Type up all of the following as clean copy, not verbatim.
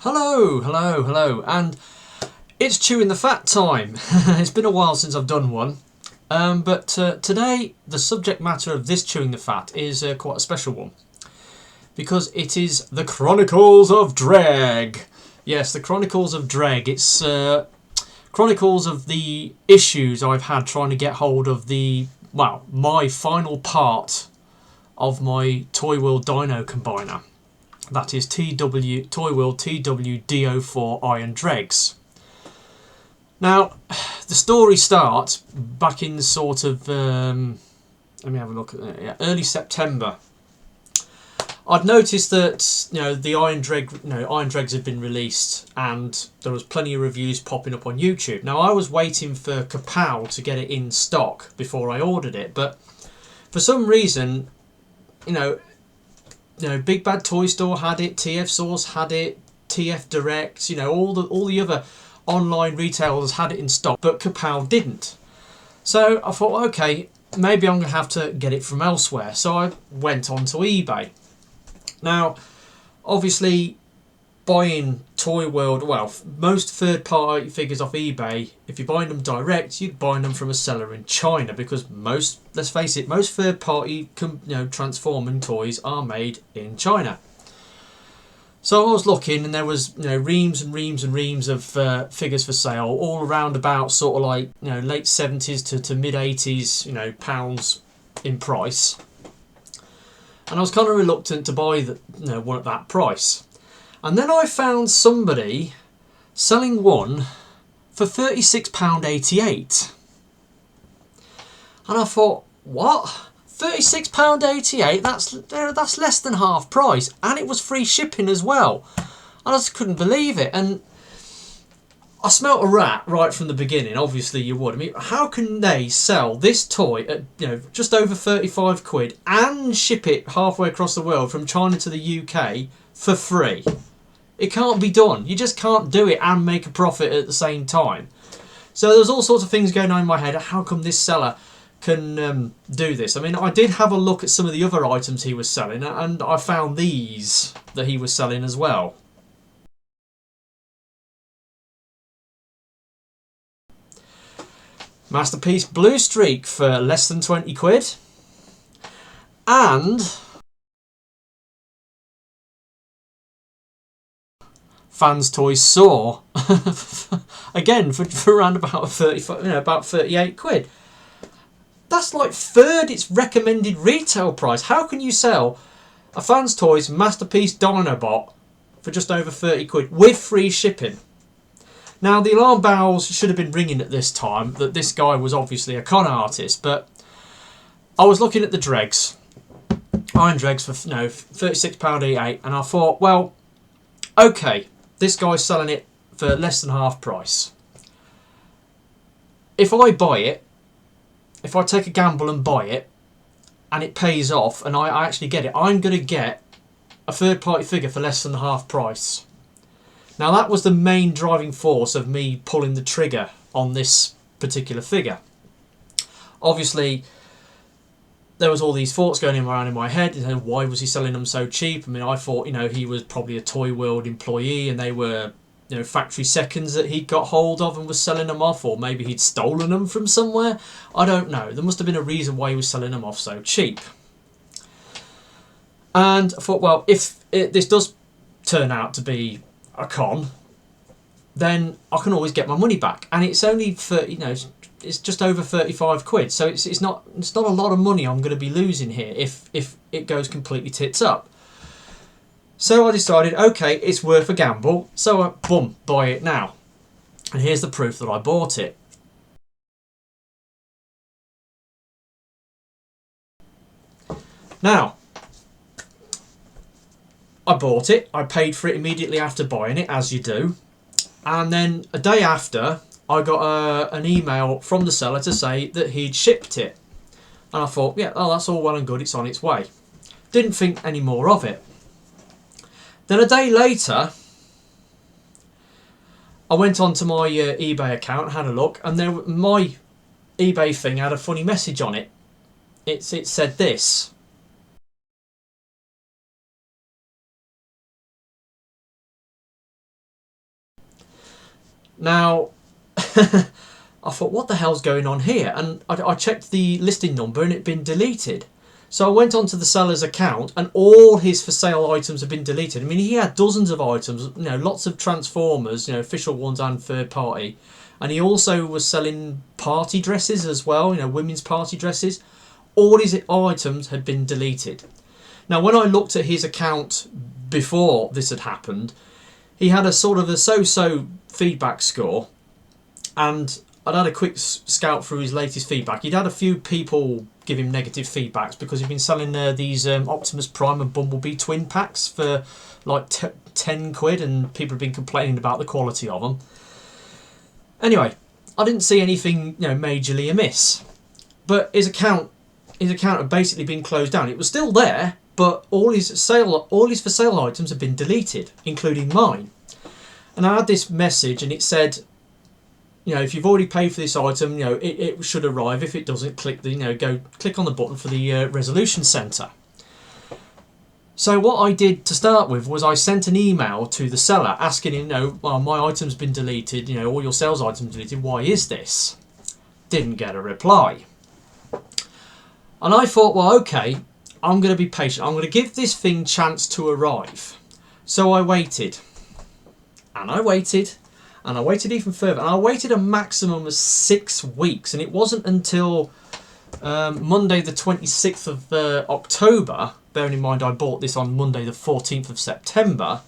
Hello, and it's chewing the fat time. It's been a while since I've done one, but today the subject matter of this chewing the fat is quite a special one, because it is the Chronicles of Dreg. Yes, the Chronicles of Dreg. It's chronicles of the issues I've had trying to get hold of my final part of my Toyworld Dino-Combiner. That is Toyworld TW-DO4 Iron Dregs. Now, the story starts back in sort of, let me have a look at that, early September. I'd noticed that the Iron Dregs had been released, and there was plenty of reviews popping up on YouTube. Now, I was waiting for Kapow to get it in stock before I ordered it, but for some reason, Big Bad Toy Store had it, TF Source had it, TF Direct, all the other online retailers had it in stock, but Kapow didn't. So I thought, okay, maybe I'm going to have to get it from elsewhere. So I went onto eBay. Now, obviously, buying Toyworld, most third-party figures off eBay, if you're buying them direct, you're buying them from a seller in China, because let's face it, most third-party transforming toys are made in China. So I was looking, and there was reams and reams and reams of figures for sale, all around about sort of like late 70s to mid 80s pounds in price. And I was kind of reluctant to buy one at that price. And then I found somebody selling one for £36.88. And I thought, what? £36.88? That's less than half price. And it was free shipping as well. I just couldn't believe it. And I smelt a rat right from the beginning. Obviously you would. I mean, how can they sell this toy at just over 35 quid and ship it halfway across the world from China to the UK for free? It can't be done. You just can't do it and make a profit at the same time. So there's all sorts of things going on in my head. How come this seller can do this? I mean, I did have a look at some of the other items he was selling, and I found these that he was selling as well. Masterpiece Blue Streak for less than 20 quid. And Fans Toys Saw again for around about 35, about 38 quid. That's like third its recommended retail price. How can you sell a Fans Toys Masterpiece Dinobot for just over 30 quid with free shipping? Now, the alarm bells should have been ringing at this time that this guy was obviously a con artist, but I was looking at the dregs, Iron Dregs for £36.88, and I thought, well, okay, this guy's selling it for less than half price. If I buy it, if I take a gamble and buy it, and it pays off, and I actually get it, I'm going to get a third-party figure for less than half price. Now, that was the main driving force of me pulling the trigger on this particular figure. Obviously, there was all these thoughts going around in my head. Why was he selling them so cheap? I mean, I thought, he was probably a Toyworld employee, and they were, factory seconds that he'd got hold of and was selling them off, or maybe he'd stolen them from somewhere. I don't know. There must have been a reason why he was selling them off so cheap. And I thought, well, if this does turn out to be a con, then I can always get my money back, and it's only it's just over 35 quid, so it's not a lot of money I'm going to be losing here if it goes completely tits up. So I decided, okay, it's worth a gamble, so I buy it now, and here's the proof that I bought it. Now, I bought it, I paid for it immediately after buying it, as you do. And then a day after, I got an email from the seller to say that he'd shipped it. And I thought, yeah, that's all well and good, it's on its way. Didn't think any more of it. Then a day later, I went onto my eBay account, had a look, and my eBay thing had a funny message on it. It said this: Now, I thought, what the hell's going on here? And I checked the listing number and it'd been deleted. So I went onto the seller's account and all his for sale items have been deleted. I mean, he had dozens of items, you know, lots of Transformers, you know, official ones and third party. And he also was selling party dresses as well, you know, women's party dresses. All his items had been deleted. Now, when I looked at his account before this had happened, he had a sort of a so-so feedback score. And I'd had a quick scout through his latest feedback. He'd had a few people give him negative feedbacks because he'd been selling these Optimus Prime and Bumblebee twin packs for like 10 quid, and people have been complaining about the quality of them. Anyway, I didn't see anything, you know, majorly amiss, but his account had basically been closed down. It was still there, but all his for sale items had been deleted, including mine. And I had this message, and it said, you know, if you've already paid for this item, you know, it should arrive. If it doesn't, click on the button for the resolution center. So what I did to start with was I sent an email to the seller asking him, you know, well, my item's been deleted, you know, all your sales items deleted. Why is this? Didn't get a reply. And I thought, well, okay, I'm going to be patient. I'm going to give this thing a chance to arrive. So I waited. And I waited. And I waited even further. And I waited a maximum of 6 weeks. And it wasn't until Monday the 26th of October, bearing in mind I bought this on Monday the 14th of September,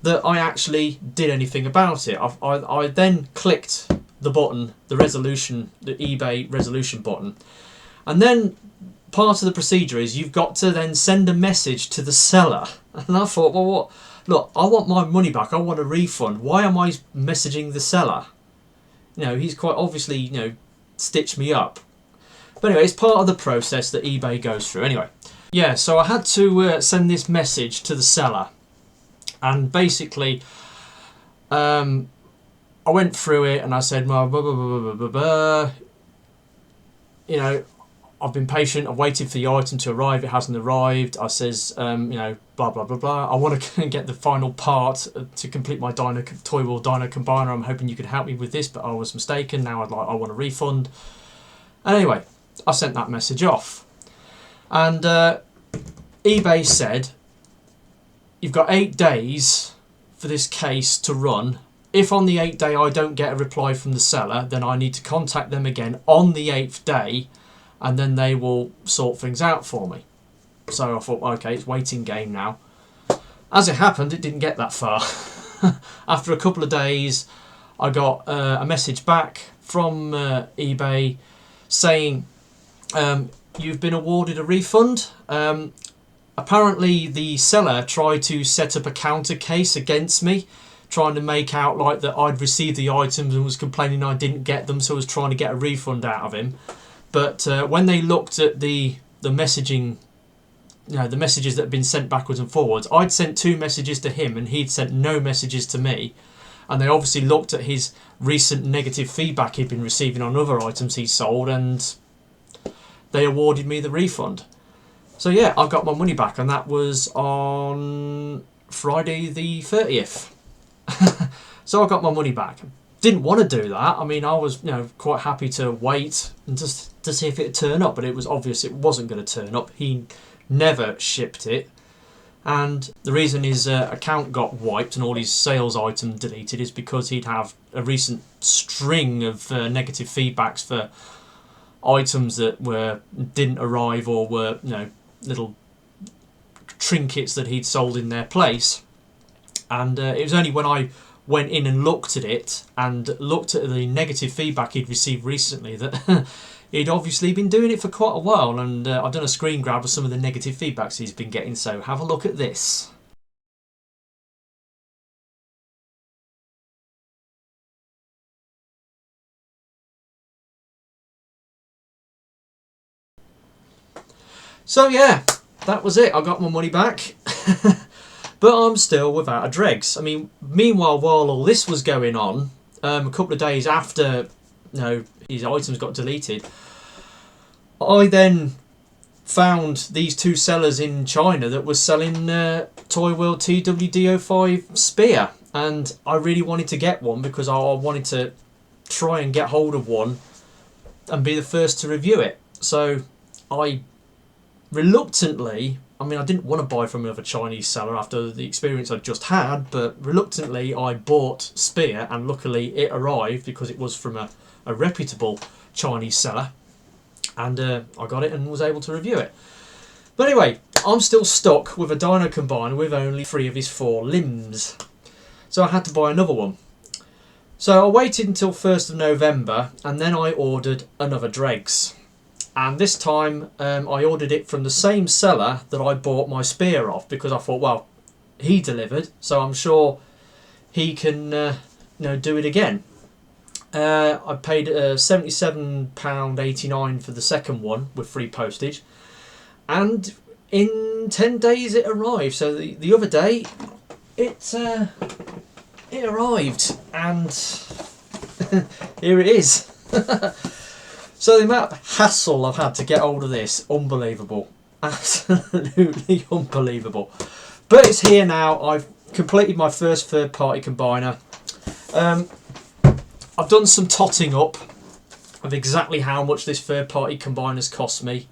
that I actually did anything about it. I then clicked the button, the eBay resolution button. And then part of the procedure is you've got to then send a message to the seller. And I thought, well, what? Look, I want my money back. I want a refund. Why am I messaging the seller? You know, he's quite obviously, you know, stitched me up. But anyway, it's part of the process that eBay goes through. Anyway, yeah, so I had to send this message to the seller. And basically, I went through it and I said, well, blah, blah, blah, blah, blah, blah. You know, I've been patient. I've waited for the item to arrive. It hasn't arrived. I says, you know, blah, blah, blah, blah. I want to get the final part to complete my Toyworld Dino-Combiner. I'm hoping you could help me with this, but I was mistaken. Now I want a refund. Anyway, I sent that message off. And eBay said, you've got 8 days for this case to run. If on the 8th day I don't get a reply from the seller, then I need to contact them again on the 8th day, and then they will sort things out for me. So I thought, okay, it's waiting game now. As it happened, it didn't get that far. After a couple of days, I got a message back from eBay saying, you've been awarded a refund. Apparently the seller tried to set up a counter case against me, trying to make out like that I'd received the items and was complaining I didn't get them, so I was trying to get a refund out of him. But when they looked at the messaging, you know, the messages that had been sent backwards and forwards, I'd sent 2 messages to him and he'd sent no messages to me. And they obviously looked at his recent negative feedback he'd been receiving on other items he sold, and they awarded me the refund. So yeah, I got my money back, and that was on Friday the 30th. So I got my money back. Didn't want to do that. I mean, I was, you know, quite happy to wait and just to see if it would turn up, but it was obvious it wasn't going to turn up. He never shipped it, and the reason his account got wiped and all his sales items deleted is because he'd have a recent string of negative feedbacks for items that didn't arrive, or were, you know, little trinkets that he'd sold in their place. And it was only when I went in and looked at it and looked at the negative feedback he'd received recently that he'd obviously been doing it for quite a while. And I've done a screen grab of some of the negative feedbacks he's been getting, so have a look at this. So yeah, that was it. I got my money back. But I'm still without a dregs. I mean, meanwhile, while all this was going on, a couple of days after, you know, his items got deleted, I then found these 2 sellers in China that were selling Toyworld TWDO5 Spear. and I really wanted to get one because I wanted to try and get hold of one and be the first to review it. So I reluctantly, I mean, I didn't want to buy from another Chinese seller after the experience I just had, but reluctantly I bought Spear, and luckily it arrived because it was from a reputable Chinese seller, and I got it and was able to review it. But anyway, I'm still stuck with a Dino-Combiner with only 3 of his 4 limbs, so I had to buy another one. So I waited until 1st of November, and then I ordered another Dregs. And this time I ordered it from the same seller that I bought my Spear off, because I thought, well, he delivered, so I'm sure he can do it again. I paid £77.89 for the second one with free postage, and in 10 days it arrived. So the other day it arrived, and here it is. So the amount of hassle I've had to get hold of this, unbelievable. Absolutely unbelievable. But it's here now. I've completed my first third-party combiner. I've done some totting up of exactly how much this third-party combiner's cost me.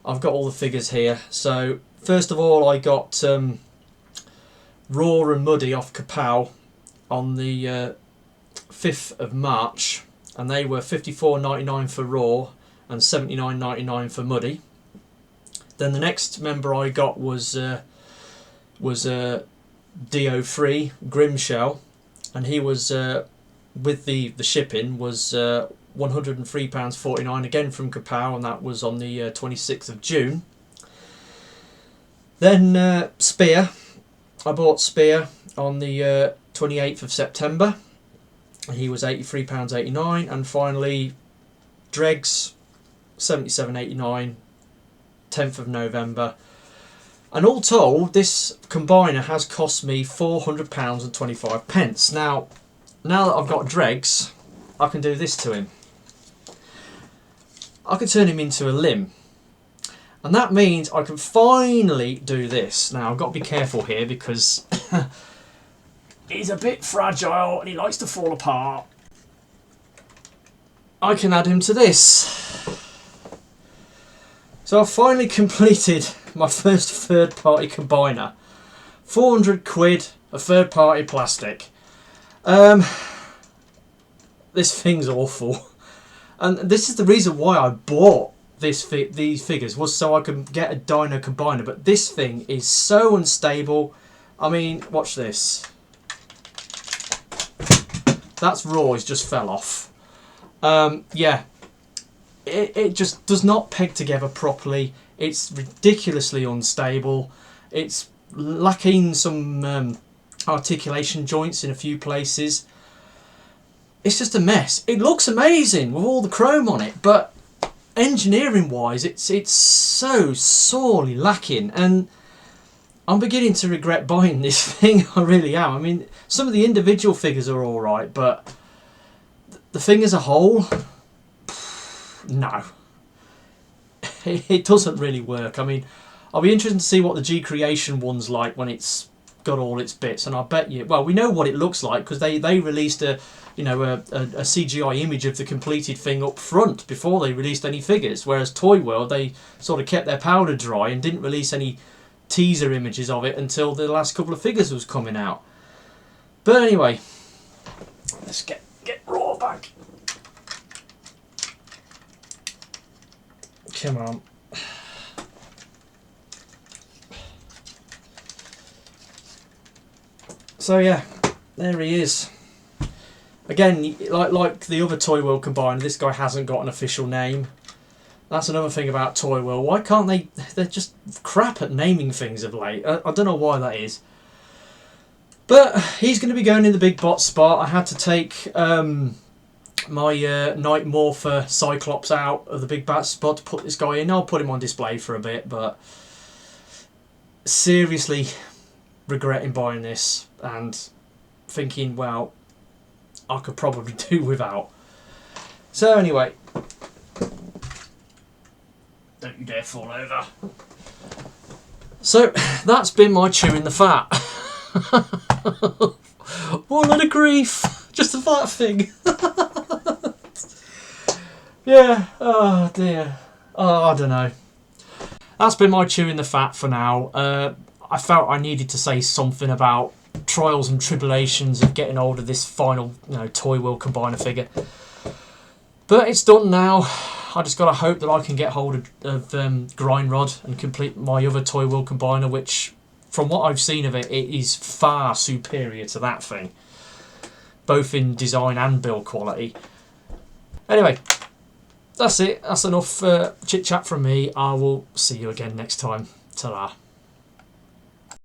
I've got all the figures here. So first of all, I got Raw and Muddy off Kapow on the 5th of March. And they were $54.99 for Raw and $79.99 for Muddy. Then the next member I got was DO3 Grimshell, and he was with the shipping was £103.49 again from Kapow, and that was on the 26th of June. Then Spear, I bought Spear on the 28th of September. He was £83.89, and finally Dregs £77.89, 10th of November. And all told, this combiner has cost me £400.25. Now that I've got Dregs, I can do this to him. I can turn him into a limb, and that means I can finally do this. Now I've got to be careful here because he's a bit fragile and he likes to fall apart. I can add him to this. So I've finally completed my first third-party combiner. 400 quid of third-party plastic. This thing's awful. And this is the reason why I bought these figures, was so I could get a Dino-Combiner. But this thing is so unstable. I mean, watch this. That's raw, it just fell off. Yeah, it just does not peg together properly. It's ridiculously unstable. It's lacking some articulation joints in a few places. It's just a mess. It looks amazing with all the chrome on it, but engineering wise it's so sorely lacking, and I'm beginning to regret buying this thing. I really am. I mean, some of the individual figures are alright, but the thing as a whole, no. It doesn't really work. I mean, I'll be interested to see what the G-Creation one's like when it's got all its bits, and I bet you, well, we know what it looks like because they released a CGI image of the completed thing up front before they released any figures, whereas Toyworld, they sort of kept their powder dry and didn't release any teaser images of it until the last couple of figures was coming out. But anyway, let's get Raw back. Come on. So yeah, there he is. Again, like the other Toyworld Combiner, this guy hasn't got an official name. That's another thing about Toyworld. Why can't they? They're just crap at naming things of late. I don't know why that is. But he's going to be going in the big bot spot. I had to take my Night Morpher Cyclops out of the big bat spot to put this guy in. I'll put him on display for a bit, but seriously regretting buying this and thinking, well, I could probably do without. So anyway, don't you dare fall over. So that's been my chewing the fat. What a lot of grief! Just for that thing. Yeah, oh dear. Oh, I don't know. That's been my chewing the fat for now. I felt I needed to say something about trials and tribulations of getting hold of this final, Toyworld Combiner figure. But it's done now. I just got to hope that I can get hold of Grind Rod and complete my other Toyworld Combiner, which, from what I've seen of it, it is far superior to that thing, both in design and build quality. Anyway, that's it. That's enough chit chat from me. I will see you again next time. Ta-ra.